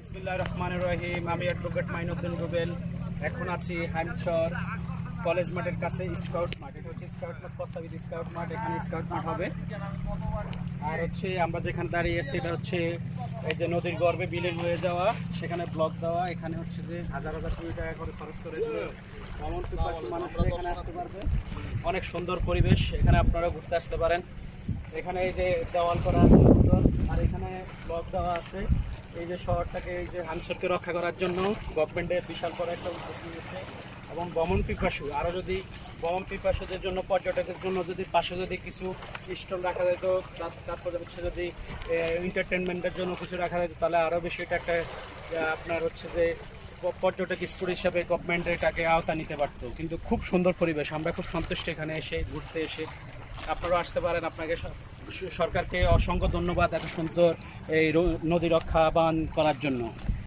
বিসমিল্লাহির রহমানির রহিম। আমি অ্যাডভোকেট মাইনুদ্দিন রুবেল। এখন আছি হাইমচর কলেজ মাঠের কাছে স্কাউট মাঠ। এটা হচ্ছে স্কাউট মাঠ, প্রস্তাবিত স্কাউট মাঠ। এখানে স্কাউট মাঠ হবে। আর হচ্ছে আমরা যেখানে দাঁড়িয়ে আছি এটা হচ্ছে এই যে নদীর গর্ভে বিলীন হয়ে যাওয়া, সেখানে ব্লক দেওয়া। এখানে হচ্ছে যে হাজার হাজার কোটি টাকা করে খরচ করে ভ্রমণ পিপাসু মানুষরা এখানে আসতে পারবে। অনেক সুন্দর পরিবেশ, এখানে আপনারা ঘুরতে আসতে পারেন। এখানে এই যে দেওয়াল করা আছে সুন্দর, আর এখানে ব্লক দেওয়া আছে। এই যে শহরটাকে, এই যে হামসরকে রক্ষা করার জন্য গভর্নমেন্টের বিশাল বড় একটা উদ্যোগ নিয়েছে। এবং ভ্রমণ পিপাসু, আরও যদি ভ্রমণ পিপাসুদের জন্য, পর্যটকদের জন্য যদি পাশে যদি কিছু স্টল রাখা যেত, তারপরে হচ্ছে যদি এন্টারটেনমেন্টের জন্য কিছু রাখা যেত, তাহলে আরও বেশি এটা একটা আপনার হচ্ছে যে পর্যটক স্পট হিসাবে গভর্নমেন্ট এটাকে আওতা নিতে পারতো। কিন্তু খুব সুন্দর পরিবেশ, আমরা খুব সন্তুষ্ট এখানে এসে ঘুরতে এসে। আপনারাও আসতে পারেন। আপনাকে সরকারকে অসংখ্য ধন্যবাদ এত সুন্দর এই নদী রক্ষা বান করার জন্য।